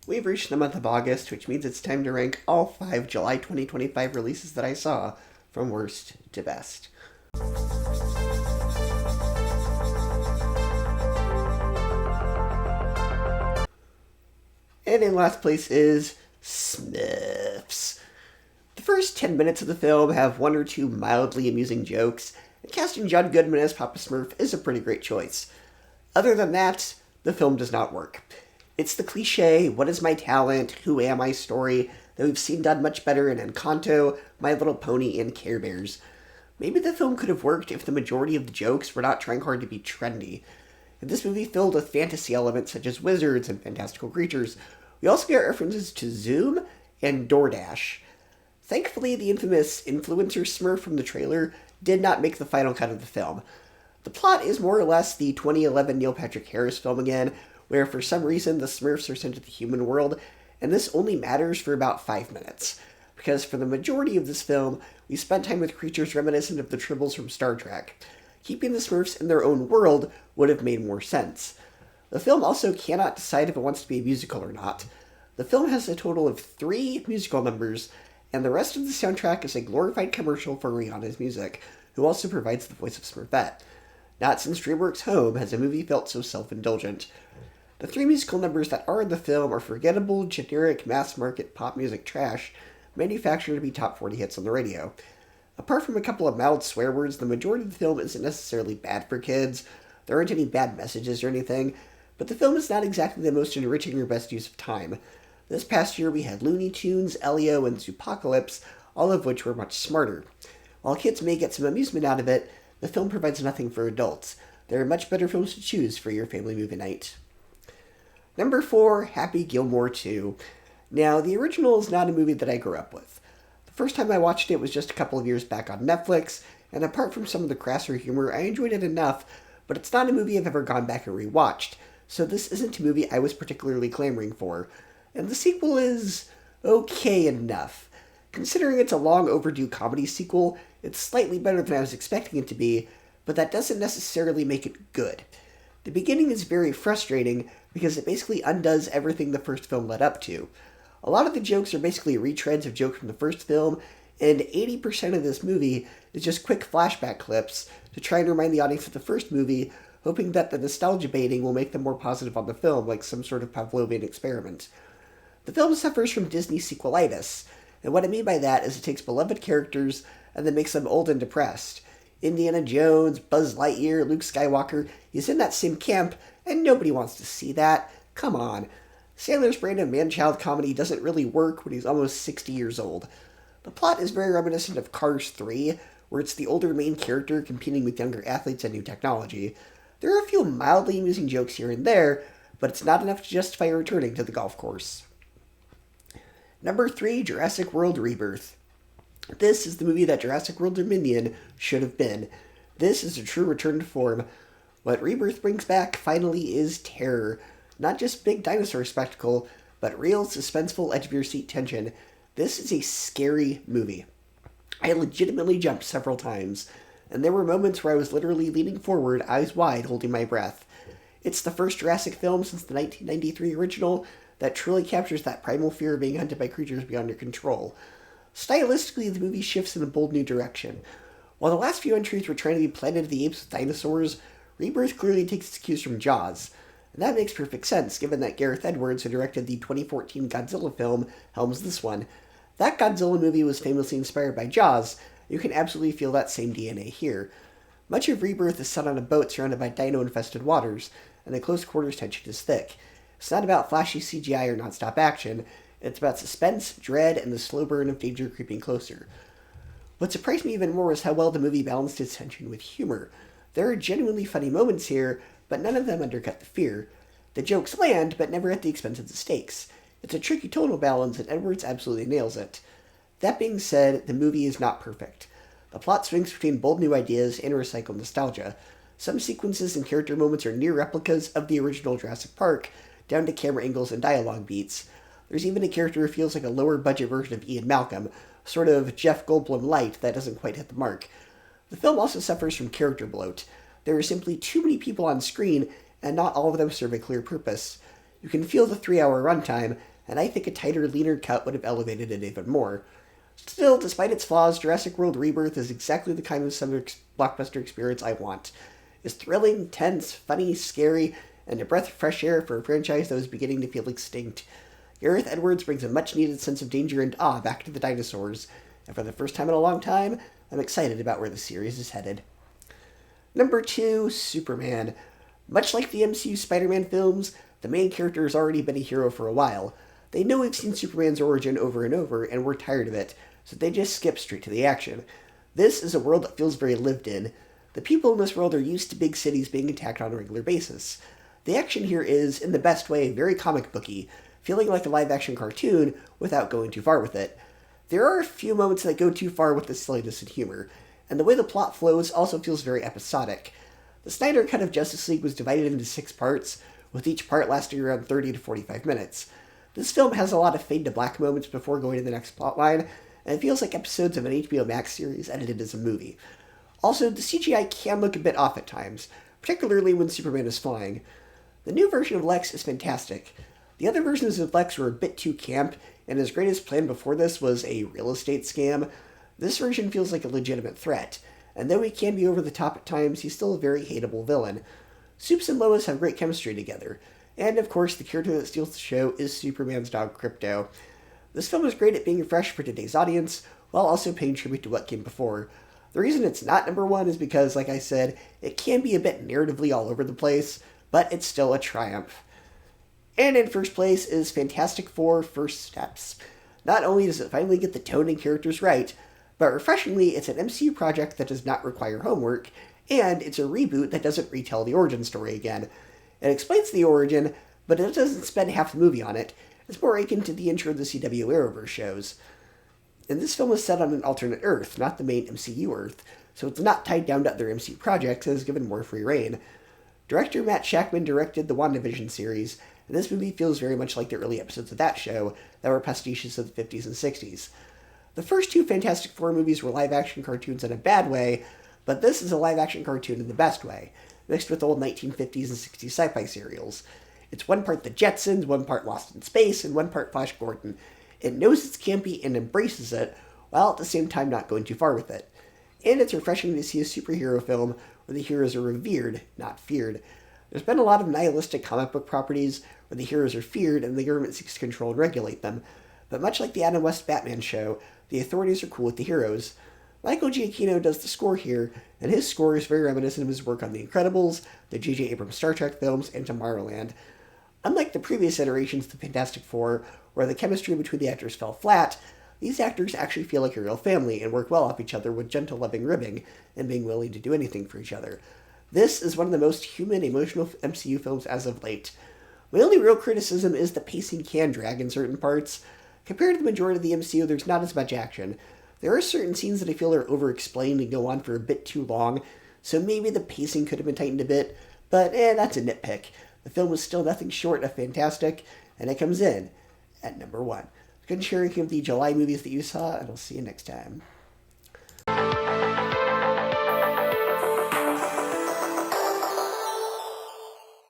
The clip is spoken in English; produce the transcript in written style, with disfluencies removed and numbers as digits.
We've reached the month of August, which means it's time to rank all 5 July 2025 releases that I saw, from worst to best. And in last place is Smurfs. The first 10 minutes of the film have one or two mildly amusing jokes, and casting John Goodman as Papa Smurf is a pretty great choice. Other than that, the film does not work. It's the cliche, what is my talent, who am I story that we've seen done much better in Encanto, My Little Pony, and Care Bears. Maybe the film could have worked if the majority of the jokes were not trying hard to be trendy. In this movie filled with fantasy elements such as wizards and fantastical creatures, we also get references to Zoom and DoorDash. Thankfully, the infamous influencer Smurf from the trailer did not make the final cut of the film. The plot is more or less the 2011 Neil Patrick Harris film again, where for some reason the Smurfs are sent to the human world, and this only matters for about 5 minutes. Because for the majority of this film, we spent time with creatures reminiscent of the Tribbles from Star Trek. Keeping the Smurfs in their own world would have made more sense. The film also cannot decide if it wants to be a musical or not. The film has a total of 3 musical numbers, and the rest of the soundtrack is a glorified commercial for Rihanna's music, who also provides the voice of Smurfette. Not since DreamWorks' Home has a movie felt so self-indulgent. The 3 musical numbers that are in the film are forgettable, generic, mass-market pop music trash, manufactured to be top 40 hits on the radio. Apart from a couple of mild swear words, the majority of the film isn't necessarily bad for kids. There aren't any bad messages or anything, but the film is not exactly the most enriching or best use of time. This past year we had Looney Tunes, Elio, and Zoopocalypse, all of which were much smarter. While kids may get some amusement out of it, the film provides nothing for adults. There are much better films to choose for your family movie night. Number 4, Happy Gilmore 2. Now, the original is not a movie that I grew up with. The first time I watched it was just a couple of years back on Netflix, and apart from some of the crasser humor, I enjoyed it enough, but it's not a movie I've ever gone back and rewatched, so this isn't a movie I was particularly clamoring for. And the sequel is okay enough. Considering it's a long overdue comedy sequel, it's slightly better than I was expecting it to be, but that doesn't necessarily make it good. The beginning is very frustrating because it basically undoes everything the first film led up to. A lot of the jokes are basically retreads of jokes from the first film, and 80% of this movie is just quick flashback clips to try and remind the audience of the first movie, hoping that the nostalgia baiting will make them more positive on the film, like some sort of Pavlovian experiment. The film suffers from Disney sequelitis, and what I mean by that is it takes beloved characters and then makes them old and depressed. Indiana Jones, Buzz Lightyear, Luke Skywalker, he's in that same camp, and nobody wants to see that. Come on. Sandler's brand of man-child comedy doesn't really work when he's almost 60 years old. The plot is very reminiscent of Cars 3, where it's the older main character competing with younger athletes and new technology. There are a few mildly amusing jokes here and there, but it's not enough to justify returning to the golf course. Number 3, Jurassic World Rebirth. This is the movie that Jurassic World Dominion should have been. This is a true return to form. What Rebirth brings back, finally, is terror. Not just big dinosaur spectacle, but real, suspenseful, edge-of-your-seat tension. This is a scary movie. I legitimately jumped several times, and there were moments where I was literally leaning forward, eyes wide, holding my breath. It's the first Jurassic film since the 1993 original that truly captures that primal fear of being hunted by creatures beyond your control. Stylistically, the movie shifts in a bold new direction. While the last few entries were trying to be Planet of the Apes with dinosaurs, Rebirth clearly takes its cues from Jaws. And that makes perfect sense, given that Gareth Edwards, who directed the 2014 Godzilla film, helms this one. That Godzilla movie was famously inspired by Jaws. You can absolutely feel that same DNA here. Much of Rebirth is set on a boat surrounded by dino-infested waters, and the close-quarters tension is thick. It's not about flashy CGI or non-stop action. It's about suspense, dread, and the slow burn of danger creeping closer. What surprised me even more was how well the movie balanced its tension with humor. There are genuinely funny moments here, but none of them undercut the fear. The jokes land, but never at the expense of the stakes. It's a tricky tonal balance, and Edwards absolutely nails it. That being said, the movie is not perfect. The plot swings between bold new ideas and recycled nostalgia. Some sequences and character moments are near replicas of the original Jurassic Park, down to camera angles and dialogue beats. There's even a character who feels like a lower-budget version of Ian Malcolm, sort of Jeff Goldblum light that doesn't quite hit the mark. The film also suffers from character bloat. There are simply too many people on screen, and not all of them serve a clear purpose. You can feel the 3-hour runtime, and I think a tighter, leaner cut would have elevated it even more. Still, despite its flaws, Jurassic World Rebirth is exactly the kind of summer blockbuster experience I want. It's thrilling, tense, funny, scary, and a breath of fresh air for a franchise that was beginning to feel extinct. Gareth Edwards brings a much-needed sense of danger and awe back to the dinosaurs, and for the first time in a long time, I'm excited about where the series is headed. Number 2, Superman. Much like the MCU Spider-Man films, the main character has already been a hero for a while. They know we've seen Superman's origin over and over, and we're tired of it, so they just skip straight to the action. This is a world that feels very lived in. The people in this world are used to big cities being attacked on a regular basis. The action here is, in the best way, very comic booky, feeling like a live-action cartoon without going too far with it. There are a few moments that go too far with the silliness and humor, and the way the plot flows also feels very episodic. The Snyder Cut of Justice League was divided into 6 parts, with each part lasting around 30 to 45 minutes. This film has a lot of fade-to-black moments before going to the next plotline, and it feels like episodes of an HBO Max series edited as a movie. Also, the CGI can look a bit off at times, particularly when Superman is flying. The new version of Lex is fantastic. The other versions of Lex were a bit too camp, and as great as planned before this was a real estate scam, this version feels like a legitimate threat, and though he can be over the top at times, he's still a very hateable villain. Supes and Lois have great chemistry together, and of course the character that steals the show is Superman's dog Krypto. This film is great at being fresh for today's audience, while also paying tribute to what came before. The reason it's not number 1 is because, like I said, it can be a bit narratively all over the place, but it's still a triumph. And in first place is Fantastic Four: First Steps. Not only does it finally get the tone and characters right, but refreshingly, it's an MCU project that does not require homework, and it's a reboot that doesn't retell the origin story again. It explains the origin, but it doesn't spend half the movie on it. It's more akin to the intro of the CW Arrowverse shows. And this film is set on an alternate Earth, not the main MCU Earth, so it's not tied down to other MCU projects and is given more free reign. Director Matt Shakman directed the WandaVision series, and this movie feels very much like the early episodes of that show that were pastiches of the 50s and 60s. The first 2 Fantastic Four movies were live-action cartoons in a bad way, but this is a live-action cartoon in the best way, mixed with old 1950s and 60s sci-fi serials. It's 1 part The Jetsons, 1 part Lost in Space, and 1 part Flash Gordon. It knows it's campy and embraces it, while at the same time not going too far with it. And it's refreshing to see a superhero film where the heroes are revered, not feared. There's been a lot of nihilistic comic book properties where the heroes are feared and the government seeks to control and regulate them, but much like the Adam West Batman show, the authorities are cool with the heroes. Michael Giacchino does the score here, and his score is very reminiscent of his work on The Incredibles, the J.J. Abrams Star Trek films, and Tomorrowland. Unlike the previous iterations of the Fantastic Four, where the chemistry between the actors fell flat, these actors actually feel like a real family and work well off each other with gentle loving ribbing and being willing to do anything for each other. This is one of the most human, emotional MCU films as of late. My only real criticism is the pacing can drag in certain parts. Compared to the majority of the MCU, there's not as much action. There are certain scenes that I feel are over-explained and go on for a bit too long, so maybe the pacing could have been tightened a bit, but that's a nitpick. The film is still nothing short of fantastic, and it comes in at number 1. Good sharing of the July movies that you saw, and I'll see you next time.